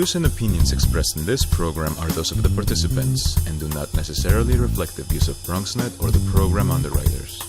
views and opinions expressed in this program are those of the participants and do not necessarily reflect the views of Bronxnet or the program underwriters.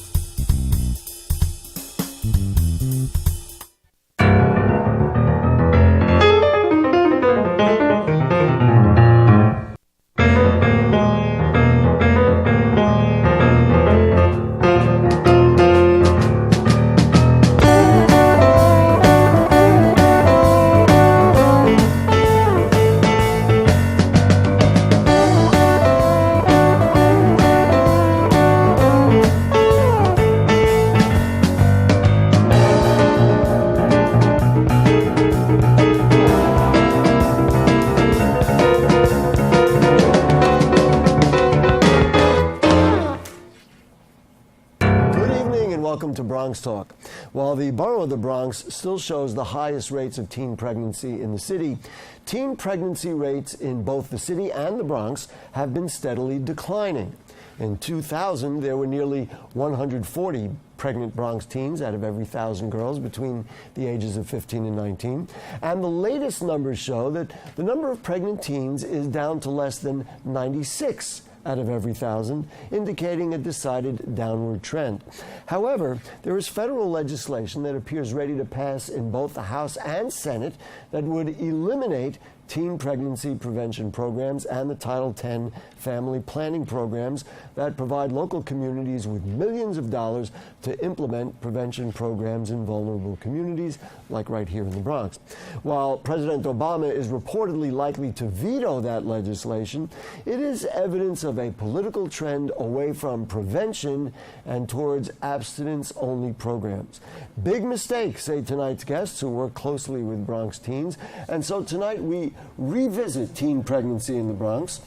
Bronx Talk. While the borough of the Bronx still shows the highest rates of teen pregnancy in the city, teen pregnancy rates in both the city and the Bronx have been steadily declining. In 2000, there were nearly 140 pregnant Bronx teens out of every 1,000 girls between the ages of 15 and 19. And the latest numbers show that the number of pregnant teens is down to less than 96 out of every 1,000, indicating a decided downward trend. However, there is federal legislation that appears ready to pass in both the House and Senate that would eliminate teen pregnancy prevention programs and the Title X family planning programs that provide local communities with millions of dollars to implement prevention programs in vulnerable communities, like right here in the Bronx. While President Obama is reportedly likely to veto that legislation, it is evidence of a political trend away from prevention and towards abstinence-only programs. Big mistake, say tonight's guests who work closely with Bronx teens. And so tonight we revisit teen pregnancy in the Bronx.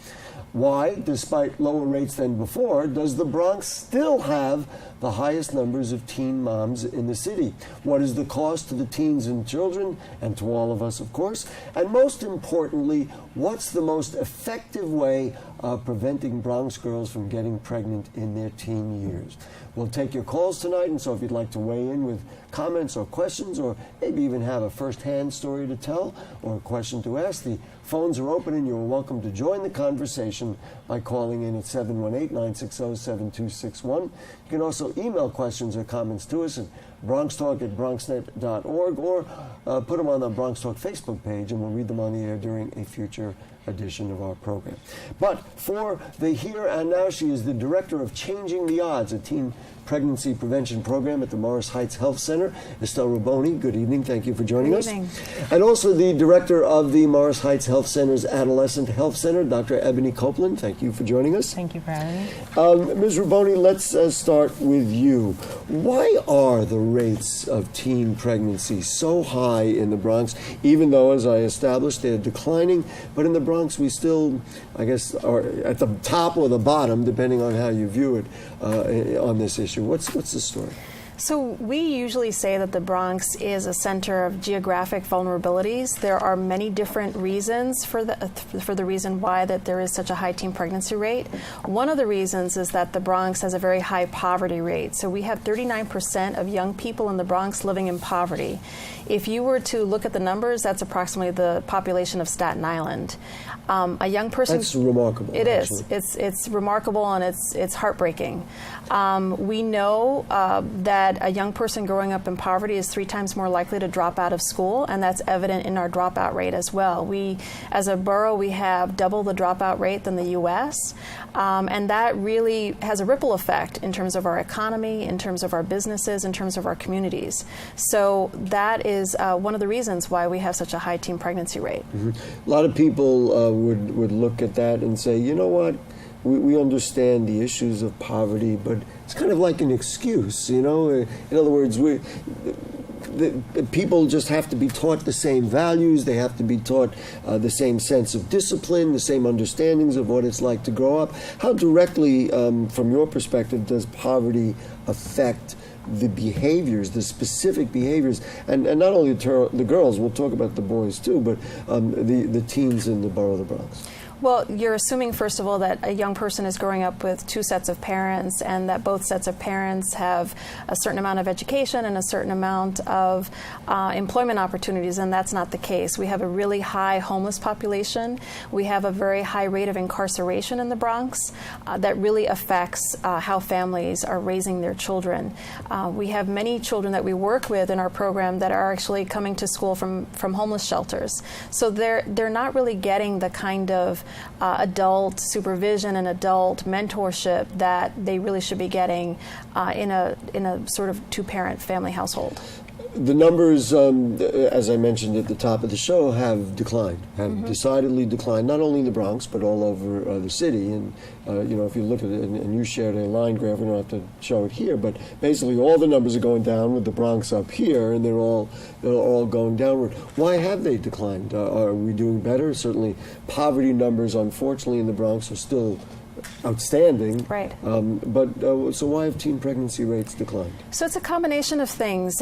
Why, despite lower rates than before, does the Bronx still have the highest numbers of teen moms in the city? What is the cost to the teens and children, and to all of us, of course? And most importantly, what's the most effective way of preventing Bronx girls from getting pregnant in their teen years? We'll take your calls tonight, and so if you'd like to weigh in with comments or questions, or maybe even have a first-hand story to tell or a question to ask, the phones are open and you're welcome to join the conversation by calling in at 718-960-7261. You can also email questions or comments to us at bronxtalk@bronxnet.org, or put them on the Bronx Talk Facebook page, and we'll read them on the air during a future edition of our program. But for the here and now, she is the director of Changing the Odds, a teen pregnancy prevention program at the Morris Heights Health Center. Estelle Ruboni, good evening. Thank you for joining us. Good evening. And also the director of the Morris Heights Health Center's Adolescent Health Center, Dr. Ebony Copeland. Thank you for joining us. Thank you for having me. Ms. Ruboni, let's start with you. Why are the rates of teen pregnancy so high in the Bronx, even though, as I established, they're declining, but in the Bronx we still, I guess, are at the top or the bottom, depending on how you view it, on this issue? What's the story? So we usually say that the Bronx is a center of geographic vulnerabilities. There are many different reasons for the reason why that there is such a high teen pregnancy rate. One of the reasons is that the Bronx has a very high poverty rate. So we have 39% of young people in the Bronx living in poverty. If you were to look at the numbers, that's approximately the population of Staten Island. A young person. That's remarkable. It is. It's remarkable, and it's heartbreaking. We know that a young person growing up in poverty is 3 times more likely to drop out of school, and that's evident in our dropout rate as well. We, as a borough, we have double the dropout rate than the U.S., and that really has a ripple effect in terms of our economy, in terms of our businesses, in terms of our communities. So that is one of the reasons why we have such a high teen pregnancy rate. Mm-hmm. A lot of people would look at that and say, you know what? We understand the issues of poverty, but it's kind of like an excuse, you know? In other words, the people just have to be taught the same values. They have to be taught the same sense of discipline, the same understandings of what it's like to grow up. How directly, from your perspective, does poverty affect the behaviors, the specific behaviors, and not only the girls, we'll talk about the boys too, but the teens in the borough of the Bronx? Well, you're assuming, first of all, that a young person is growing up with two sets of parents and that both sets of parents have a certain amount of education and a certain amount of employment opportunities, and that's not the case. We have a really high homeless population. We have a very high rate of incarceration in the Bronx that really affects how families are raising their children. We have many children that we work with in our program that are actually coming to school from homeless shelters. So they're not really getting the kind of adult supervision and adult mentorship that they really should be getting in a sort of two-parent family household. The numbers, as I mentioned at the top of the show, have declined, have decidedly declined, not only in the Bronx, but all over the city. And, if you look at it, and you shared a line graph, we don't have to show it here, but basically all the numbers are going down with the Bronx up here, and they're all going downward. Why have they declined? Are we doing better? Certainly poverty numbers, unfortunately, in the Bronx are still outstanding. Right. So why have teen pregnancy rates declined? So it's a combination of things.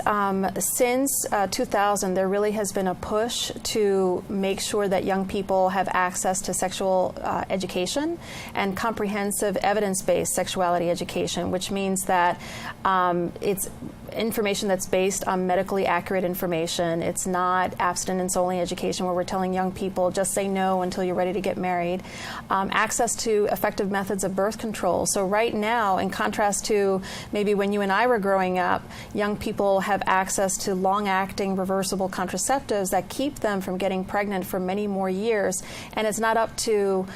Since 2000, there really has been a push to make sure that young people have access to sexual education and comprehensive evidence-based sexuality education, which means that it's information that's based on medically accurate information. It's not abstinence-only education where we're telling young people just say no until you're ready to get married. Access to effective methods of birth control. So right now, in contrast to maybe when you and I were growing up, young people have access to long-acting reversible contraceptives that keep them from getting pregnant for many more years, and it's not up to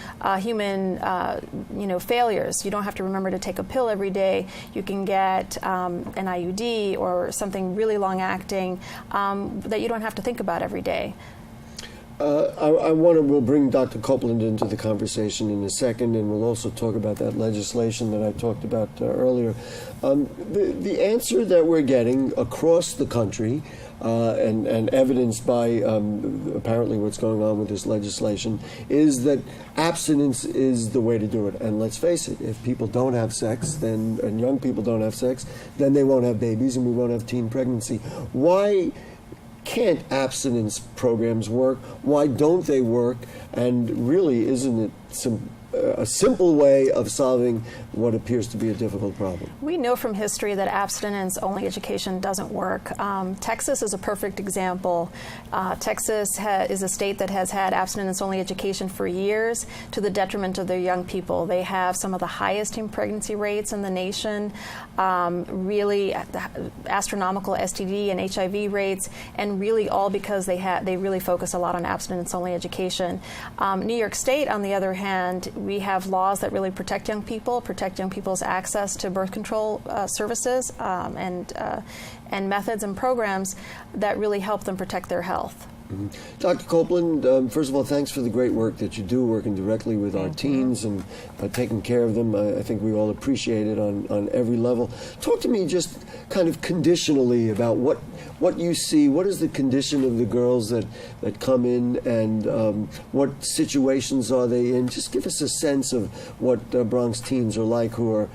human failures. You don't have to remember to take a pill every day. You can get an IUD or something really long-acting that you don't have to think about every day. We'll bring Dr. Copeland into the conversation in a second, and we'll also talk about that legislation that I talked about earlier. The answer that we're getting across the country, and evidenced by apparently what's going on with this legislation, is that abstinence is the way to do it. And let's face it, if people don't have sex, and young people don't have sex, then they won't have babies and we won't have teen pregnancy. Why can't abstinence programs work? Why don't they work? And really, isn't it a simple way of solving what appears to be a difficult problem? We know from history that abstinence-only education doesn't work. Texas is a perfect example. Texas is a state that has had abstinence-only education for years to the detriment of their young people. They have some of the highest teen pregnancy rates in the nation, really astronomical STD and HIV rates, and really all because they really focus a lot on abstinence-only education. New York State, on the other hand, we have laws that really protect young people's access to birth control services and methods and programs that really help them protect their health. Mm-hmm. Dr. Copeland, first of all, thanks for the great work that you do, working directly with our teens and taking care of them. I think we all appreciate it on every level. Talk to me just kind of conditionally about what you see. What is the condition of the girls that come in, and what situations are they in? Just give us a sense of what Bronx teens are like who are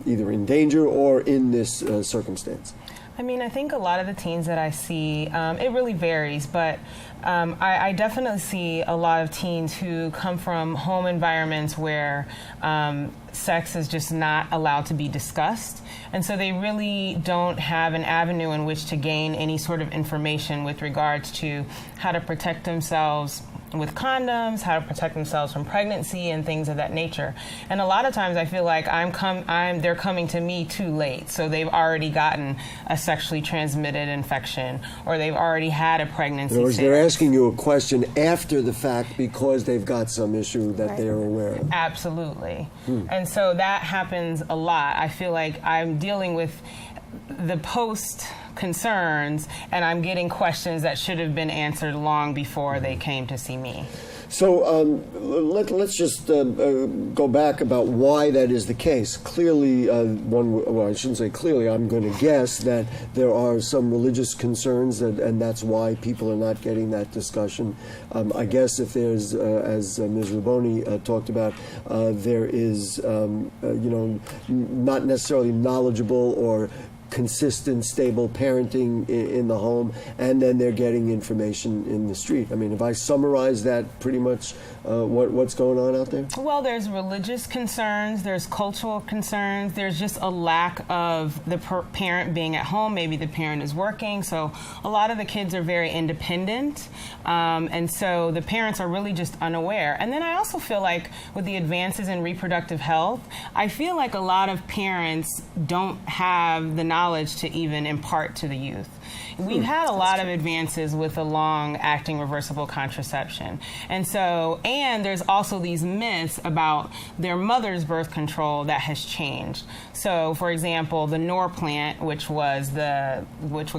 either in danger or in this circumstance. I mean, I think a lot of the teens that I see, it really varies, but I definitely see a lot of teens who come from home environments where sex is just not allowed to be discussed. And so they really don't have an avenue in which to gain any sort of information with regards to how to protect themselves with condoms, how to protect themselves from pregnancy and things of that nature. And a lot of times I feel like they're coming to me too late. So they've already gotten a sexually transmitted infection, or they've already had a pregnancy. In other words, they're asking you a question after the fact because they've got some issue that they're aware of. Absolutely. And so that happens a lot. I feel like I'm dealing with the post concerns, and I'm getting questions that should have been answered long before they came to see me. So let's just go back about why that is the case. Clearly, I shouldn't say clearly, I'm going to guess that there are some religious concerns, and that's why people are not getting that discussion. I guess if there's, as Ms. Ruboni talked about, there is, not necessarily knowledgeable or consistent, stable parenting in the home, and then they're getting information in the street. I mean, if I summarize that pretty much, what's going on out there? Well, there's religious concerns, there's cultural concerns, there's just a lack of the parent being at home. Maybe the parent is working, so a lot of the kids are very independent, and so the parents are really just unaware. And then I also feel like with the advances in reproductive health, I feel like a lot of parents don't have the knowledge to even impart to the youth. We've had a lot of advances with the long-acting reversible contraception. And there's also these myths about their mother's birth control that has changed. So, for example, the Norplant, which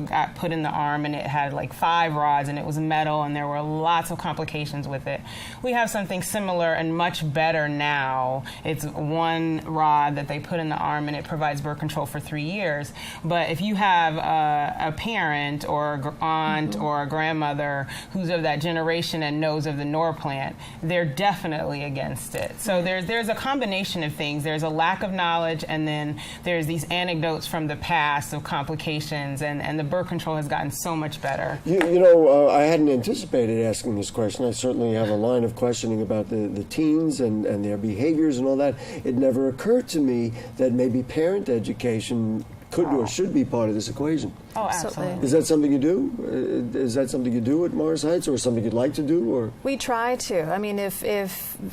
got put in the arm, and it had like 5 rods, and it was metal, and there were lots of complications with it. We have something similar and much better now. It's 1 rod that they put in the arm, and it provides birth control for 3 years. But if you have a parent or an aunt or a grandmother who's of that generation and knows of the Norplant, they're definitely against it. So there's a combination of things. There's a lack of knowledge, and then there's these anecdotes from the past of complications, and the birth control has gotten so much better. I hadn't anticipated asking this question. I certainly have a line of questioning about the teens and their behaviors and all that. It never occurred to me that maybe parent education could or should be part of this equation. Oh, absolutely. Is that something you do? Is that something you do at Morris Heights, or something you'd like to do? Or we try to. I mean, if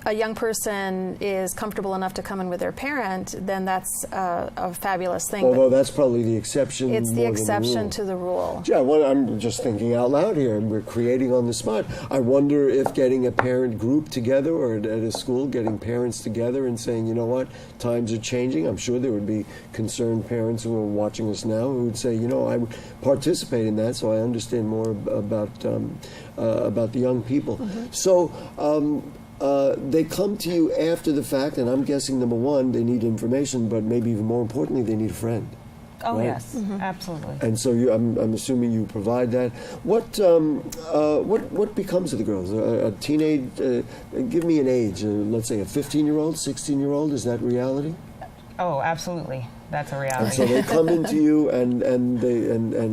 a young person is comfortable enough to come in with their parent, then that's a fabulous thing. Although that's probably the exception. It's the exception to the rule. Yeah, well, I'm just thinking out loud here, and we're creating on the spot. I wonder if getting a parent group together, or at a school, getting parents together and saying, you know what, times are changing. I'm sure there would be concerned parents who are watching us now who would say, you know, I participate in that, so I understand more about the young people. So they come to you after the fact, and I'm guessing, number one, they need information, but maybe even more importantly, they need a friend. Oh, right? yes, absolutely. And so I'm assuming you provide that. What becomes of the girls? A teenage? Give me an age. Let's say a 15-year-old, 16-year-old. Is that reality? Oh, absolutely. That's a reality. And so they come into you, and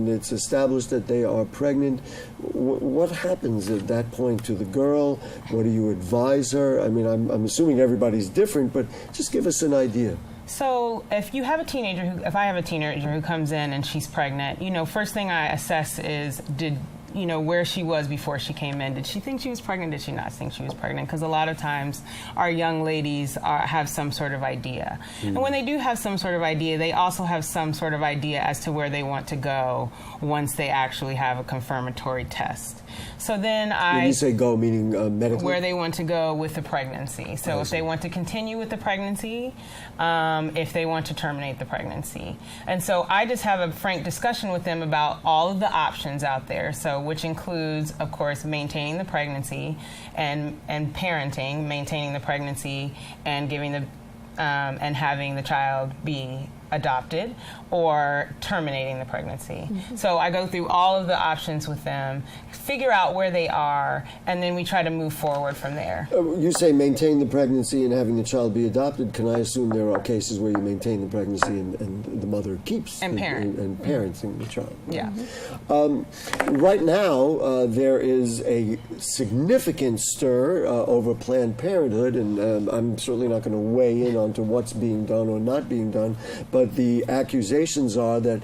it's established that they are pregnant. What happens at that point to the girl? What do you advise her? I mean, I'm assuming everybody's different, but just give us an idea. So if I have a teenager who comes in and she's pregnant, first thing I assess is, where she was before she came in. Did she think she was pregnant? Did she not think she was pregnant? Because a lot of times our young ladies have some sort of idea. And when they do have some sort of idea, they also have some sort of idea as to where they want to go once they actually have a confirmatory test. So then When you say go, meaning medically? Where they want to go with the pregnancy. So if they want to continue with the pregnancy, if they want to terminate the pregnancy. And so I just have a frank discussion with them about all of the options out there. So which includes, of course, maintaining the pregnancy and parenting, maintaining the pregnancy and and having the child be adopted, or terminating the pregnancy. So I go through all of the options with them, figure out where they are, and then we try to move forward from there. You say maintain the pregnancy and having the child be adopted. Can I assume there are cases where you maintain the pregnancy and the mother keeps and parenting the child? Yeah. Right now, there is a significant stir over Planned Parenthood, and I'm certainly not going to weigh in onto what's being done or not being done, but the accusations are that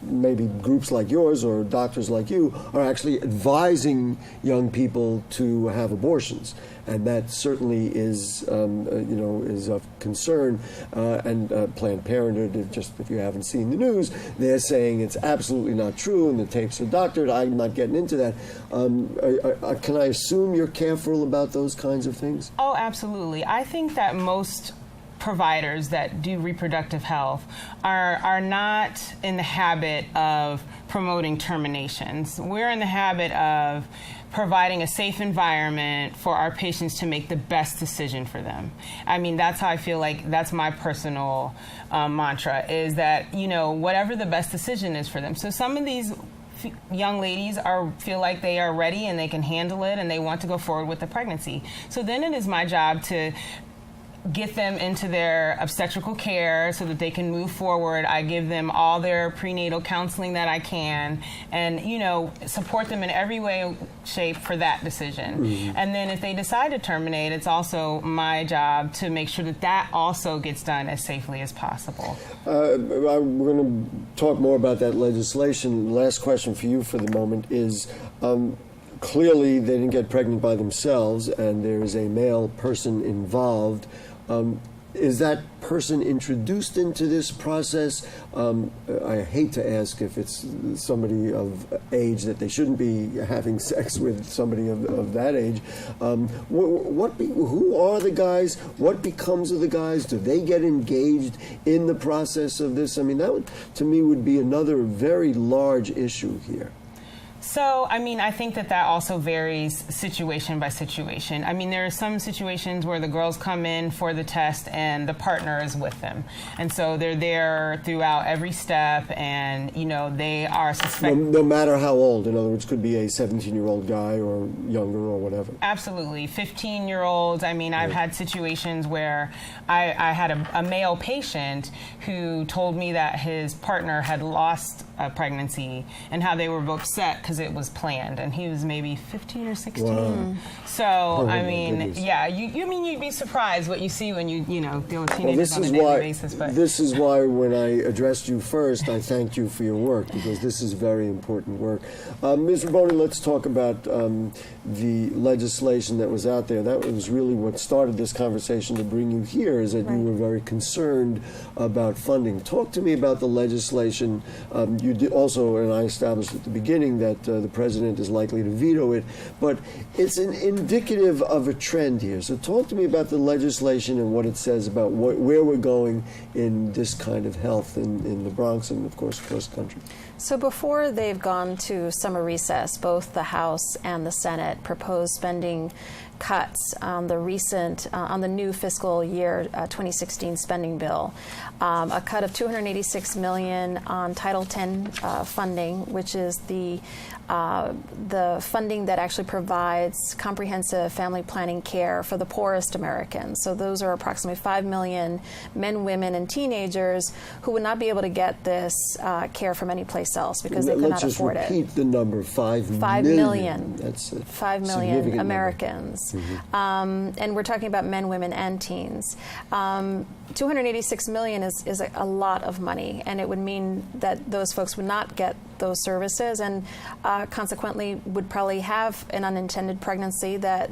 maybe groups like yours or doctors like you are actually advising young people to have abortions, and that certainly is of concern. And Planned Parenthood, just if you haven't seen the news, they're saying it's absolutely not true, and the tapes are doctored. I'm not getting into that. Can I assume you're careful about those kinds of things? Oh, absolutely. I think that most providers that do reproductive health are not in the habit of promoting terminations. We're in the habit of providing a safe environment for our patients to make the best decision for them. I mean, that's how I feel like that's my personal mantra, is that, whatever the best decision is for them. So some of these young ladies feel like they are ready and they can handle it and they want to go forward with the pregnancy. So then it is my job to get them into their obstetrical care so that they can move forward. I give them all their prenatal counseling that I can, and support them in every way, shape for that decision. And then if they decide to terminate, it's also my job to make sure that that also gets done as safely as possible. We're going to talk more about that legislation. Last question for you for the moment is, clearly they didn't get pregnant by themselves, and there is a male person involved. Is that person introduced into this process? I hate to ask if it's somebody of age that they shouldn't be having sex with somebody of that age. Who are the guys? What becomes of the guys? Do they get engaged in the process of this? I mean, that to me would be another very large issue here. So, I think that also varies situation by situation. There are some situations where the girls come in for the test and the partner is with them. And so they're there throughout every step, and, they are suspected. No matter how old. In other words, could be a 17-year-old guy or younger or whatever. Absolutely. 15-year-olds. I've had situations where I had a male patient who told me that his partner had lost a pregnancy and how they were both upset because it was planned, and he was maybe 15 or 16. Wow. So, you'd be surprised what you see when you deal with teenagers on a daily basis. But this is why when I addressed you first, I thanked you for your work, because this is very important work. Ms. Raboni, let's talk about the legislation that was out there. That was really what started this conversation to bring you here, is that you were very concerned about funding. Talk to me about the legislation. You did also, and I established at the beginning, that the president is likely to veto it, but it's indicative of a trend here. So talk to me about the legislation and what it says about where we're going in this kind of health in the Bronx and, of course, across the country. So before they've gone to summer recess, both the House and the Senate proposed spending cuts on the new fiscal year 2016 spending bill. A cut of $286 million on Title X funding, which is the funding that actually provides comprehensive family planning care for the poorest Americans. So those are approximately 5 million men, women, and teenagers who would not be able to get this care from any place else because they could not afford it. Let's just repeat the number, 5 million. That's 5 million Americans. And we're talking about men, women, and teens. $286 million is a lot of money, and it would mean that those folks would not get those services, and consequently would probably have an unintended pregnancy that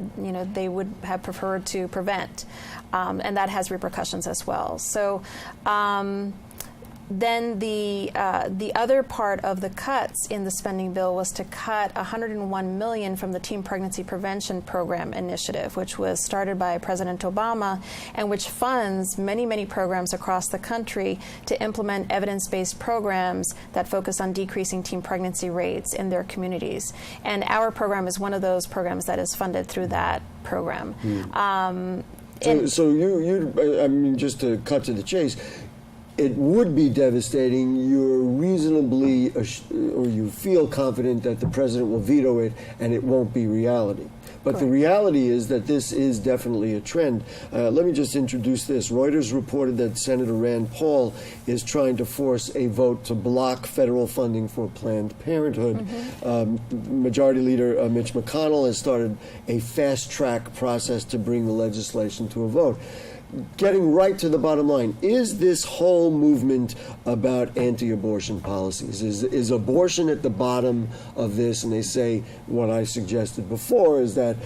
they would have preferred to prevent, and that has repercussions as well. So. Then the other part of the cuts in the spending bill was to cut $101 million from the Teen Pregnancy Prevention Program initiative, which was started by President Obama and which funds many, many programs across the country to implement evidence-based programs that focus on decreasing teen pregnancy rates in their communities. And our program is one of those programs that is funded through that program. So you just to cut to the chase, it would be devastating. You're reasonably, or you feel confident that the president will veto it and it won't be reality. But Correct. The reality is that this is definitely a trend. Let me just introduce this. Reuters reported that Senator Rand Paul is trying to force a vote to block federal funding for Planned Parenthood. Majority Leader Mitch McConnell has started a fast-track process to bring the legislation to a vote. Getting right to the bottom line, is this whole movement about anti-abortion policies? Is abortion at the bottom of this? And they say what I suggested before is that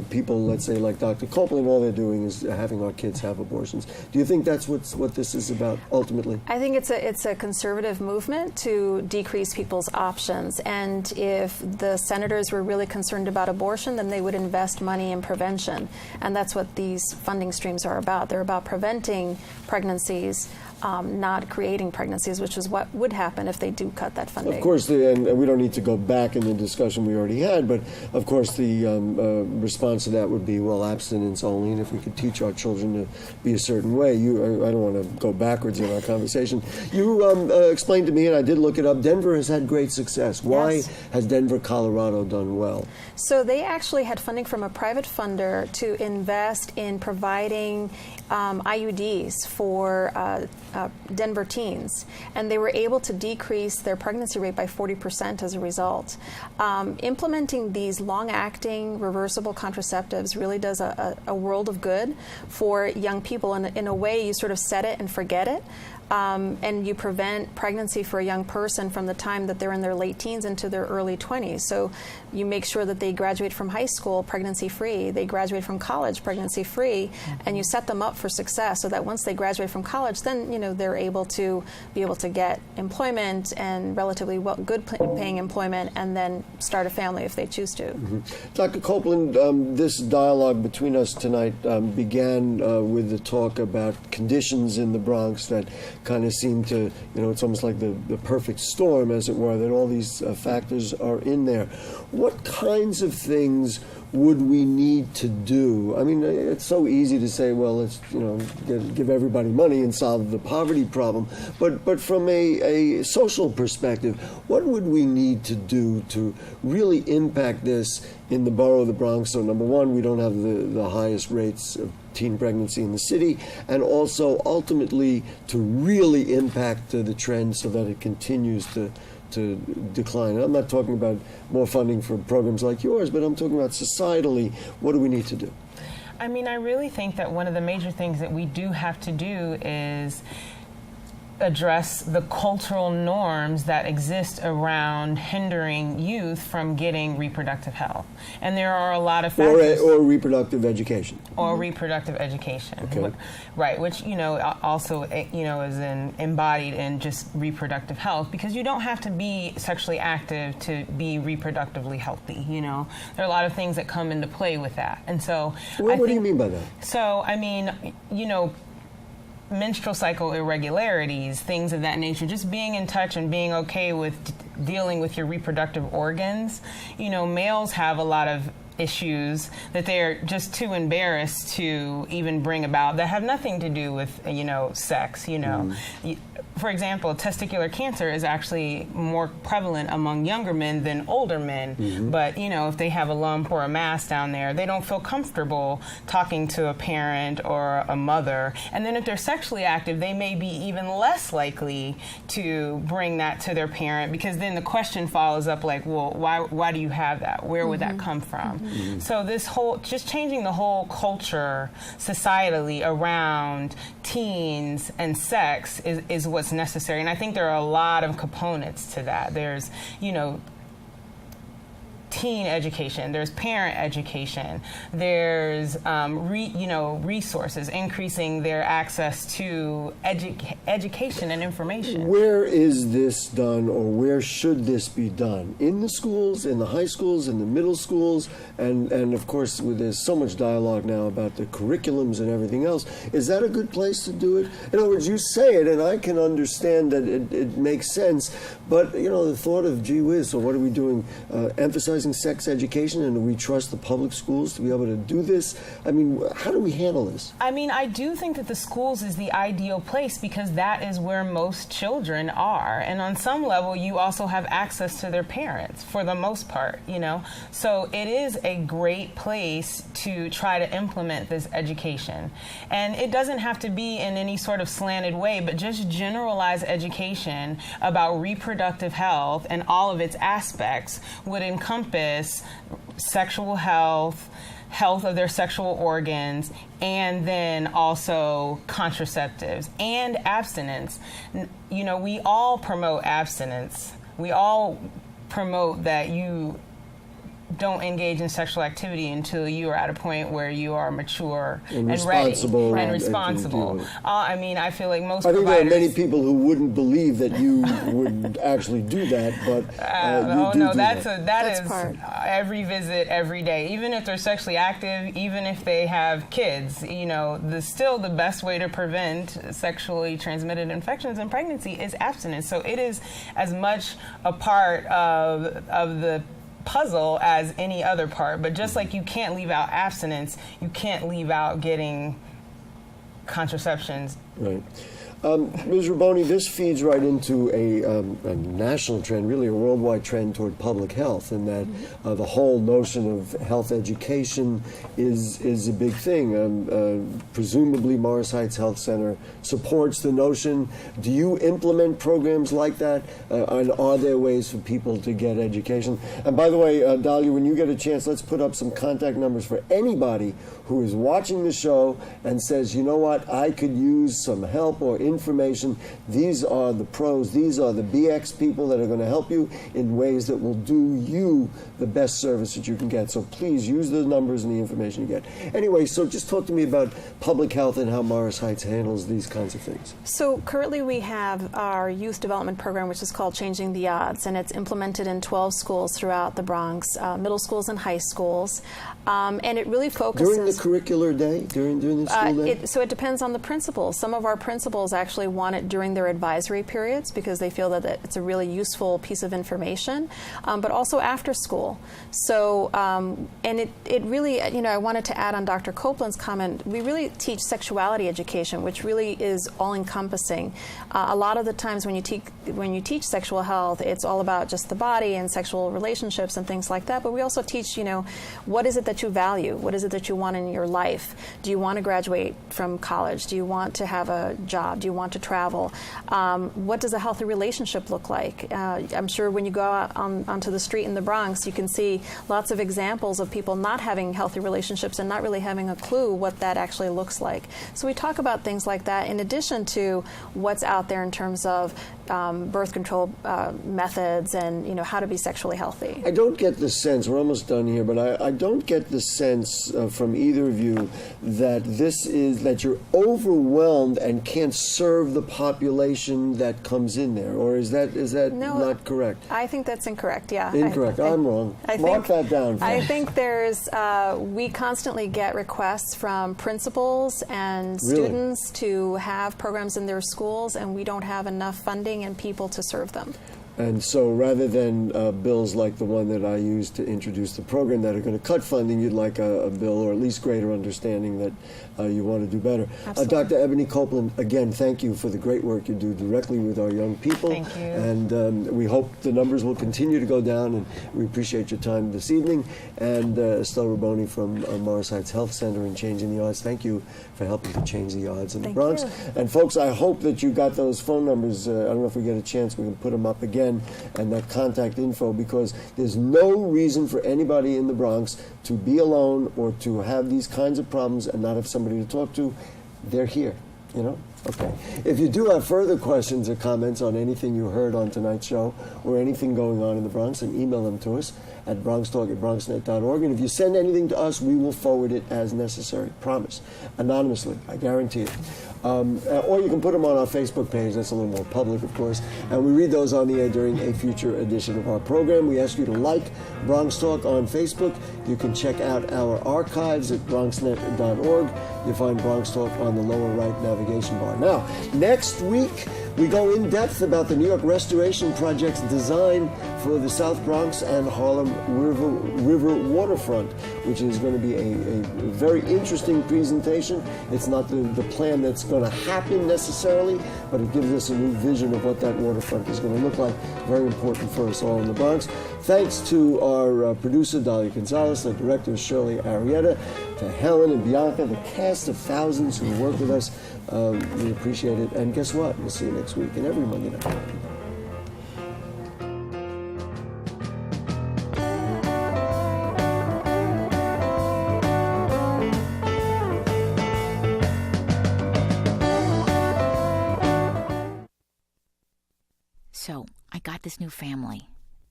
people, let's say like Dr. Copeland, all they're doing is having our kids have abortions. Do you think that's what this is about ultimately? I think it's a conservative movement to decrease people's options. And if the senators were really concerned about abortion, then they would invest money in prevention. And that's what these funding streams are about. They're about preventing pregnancies, not creating pregnancies, which is what would happen if they do cut that funding. Of course, and we don't need to go back in the discussion we already had, but of course the response to that would be, well, abstinence only, and if we could teach our children to be a certain way. I don't want to go backwards in our conversation. You explained to me, and I did look it up, Denver has had great success. Why has Denver, Colorado done well? So they actually had funding from a private funder to invest in providing using IUDs for Denver teens, and they were able to decrease their pregnancy rate by 40% as a result. Implementing these long-acting reversible contraceptives really does a world of good for young people. And in a way, you sort of set it and forget it. And you prevent pregnancy for a young person from the time that they're in their late teens into their early 20s. So you make sure that they graduate from high school pregnancy-free, they graduate from college pregnancy-free, and you set them up for success so that once they graduate from college, then they're able to get employment and relatively good paying employment, and then start a family if they choose to. Dr. Copeland, this dialogue between us tonight began with the talk about conditions in the Bronx that kind of seem to, it's almost like the perfect storm, as it were, that all these factors are in there. What kinds of things would we need to do? I mean, it's so easy to say, well, let's give everybody money and solve the poverty problem. But from a social perspective, what would we need to do to really impact this in the borough of the Bronx? So number one, we don't have the highest rates of teen pregnancy in the city, and also ultimately to really impact the trend so that it continues to decline. I'm not talking about more funding for programs like yours, but I'm talking about societally, what do we need to do? I mean, I really think that one of the major things that we do have to do is address the cultural norms that exist around hindering youth from getting reproductive health. And there are a lot of factors. Or reproductive education. Or reproductive education. Okay. Right, which, also, is embodied in just reproductive health, because you don't have to be sexually active to be reproductively healthy, There are a lot of things that come into play with that. And so what do you mean by that? So, I mean, menstrual cycle irregularities, things of that nature, just being in touch and being okay with dealing with your reproductive organs. Males have a lot of issues that they're just too embarrassed to even bring about that have nothing to do with, sex, For example, testicular cancer is actually more prevalent among younger men than older men. But, if they have a lump or a mass down there, they don't feel comfortable talking to a parent or a mother. And then if they're sexually active, they may be even less likely to bring that to their parent, because then the question follows up like, well, why do you have that? Where would that come from? So this just changing the whole culture societally around teens and sex is what's necessary. And I think there are a lot of components to that. There's, teen education, there's parent education, there's resources, increasing their access to education and information. Where is this done, or where should this be done? In the schools, in the high schools, in the middle schools, and of course there's so much dialogue now about the curriculums and everything else. Is that a good place to do it? In other words, you say it and I can understand that it makes sense, but the thought of, gee whiz, so what are we doing, emphasizing sex education, and do we trust the public schools to be able to do this? I mean, how do we handle this? I mean, I do think that the schools is the ideal place, because that is where most children are. And on some level, you also have access to their parents for the most part, So it is a great place to try to implement this education. And it doesn't have to be in any sort of slanted way, but just generalized education about reproductive health and all of its aspects would encompass sexual health of their sexual organs, and then also contraceptives and abstinence. We all promote abstinence. We all promote that you don't engage in sexual activity until you are at a point where you are mature and responsible ready and responsible. I mean, I feel like most I think providers... there are many people who wouldn't believe that you would actually do that, but that is every visit, every day. Even if they're sexually active, even if they have kids, still the best way to prevent sexually transmitted infections in pregnancy is abstinence. So it is as much a part of the puzzle as any other part, but just like you can't leave out abstinence, you can't leave out getting contraceptions. Right. Ms. Raboni, this feeds right into a national trend, really a worldwide trend toward public health, and that the whole notion of health education is a big thing. Presumably, Morris Heights Health Center supports the notion. Do you implement programs like that, and are there ways for people to get education? And by the way, Dahlia, when you get a chance, let's put up some contact numbers for anybody who is watching the show and says, you know what, I could use some help or information. These are the pros, these are the BX people that are going to help you in ways that will do you the best service that you can get. So please use the numbers and the information you get. Anyway, so just talk to me about public health and how Morris Heights handles these kinds of things. So currently we have our youth development program, which is called Changing the Odds, and it's implemented in 12 schools throughout the Bronx, middle schools and high schools. And it really focuses... During the curricular day? During the school day? So it depends on the principals. Some of our principals actually want it during their advisory periods because they feel that it's a really useful piece of information, but also after school. So, and it really, I wanted to add on Dr. Copeland's comment, we really teach sexuality education, which really is all-encompassing. A lot of the times when you teach sexual health, it's all about just the body and sexual relationships and things like that, but we also teach, what is it that you value? What is it that you want in your life? Do you want to graduate from college? Do you want to have a job? Do you want to travel? What does a healthy relationship look like? I'm sure when you go out onto the street in the Bronx, you can see lots of examples of people not having healthy relationships and not really having a clue what that actually looks like. So we talk about things like that in addition to what's out there in terms of birth control methods and how to be sexually healthy. I don't get the sense, we're almost done here, but I don't get the sense from either of you that that you're overwhelmed and can't serve the population that comes in there, or is that No, not correct? I think that's incorrect, yeah. Incorrect, I'm wrong. Mark that down. I think there's, we constantly get requests from principals and students to have programs in their schools, and we don't have enough funding and people to serve them. And so rather than bills like the one that I used to introduce the program that are going to cut funding, you'd like a bill or at least greater understanding that you want to do better. Dr. Ebony Copeland, again, thank you for the great work you do directly with our young people. Thank you. And we hope the numbers will continue to go down, and we appreciate your time this evening. And Estelle Raboni from Morris Heights Health Center and Changing the Odds, thank you for helping to change the odds in the Bronx. And folks, I hope that you got those phone numbers. I don't know if we get a chance, we can put them up again. And that contact info, because there's no reason for anybody in the Bronx to be alone or to have these kinds of problems and not have somebody to talk to. They're here, Okay. If you do have further questions or comments on anything you heard on tonight's show or anything going on in the Bronx, then email them to us at bronxtalk@bronxnet.org. And if you send anything to us, we will forward it as necessary. Promise. Anonymously. I guarantee it. Or you can put them on our Facebook page. That's a little more public, of course. And we read those on the air during a future edition of our program. We ask you to like Bronx Talk on Facebook. You can check out our archives at bronxnet.org. You'll find Bronx Talk on the lower right navigation bar. Now, next week, we go in depth about the New York Restoration Project's design for the South Bronx and Harlem River waterfront, which is going to be a very interesting presentation. It's not the plan that's going to happen necessarily, but it gives us a new vision of what that waterfront is going to look like. Very important for us all in the Bronx. Thanks to our producer, Dahlia Gonzalez, the director, Shirley Arrieta, to Helen and Bianca, the cast of thousands who work with us. We appreciate it. And guess what? We'll see you next week and every Monday night. So, I got this new family.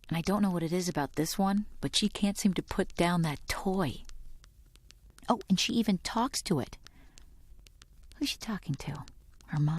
And I don't know what it is about this one, but she can't seem to put down that toy. Oh, and she even talks to it. Who's she talking to? Her mom.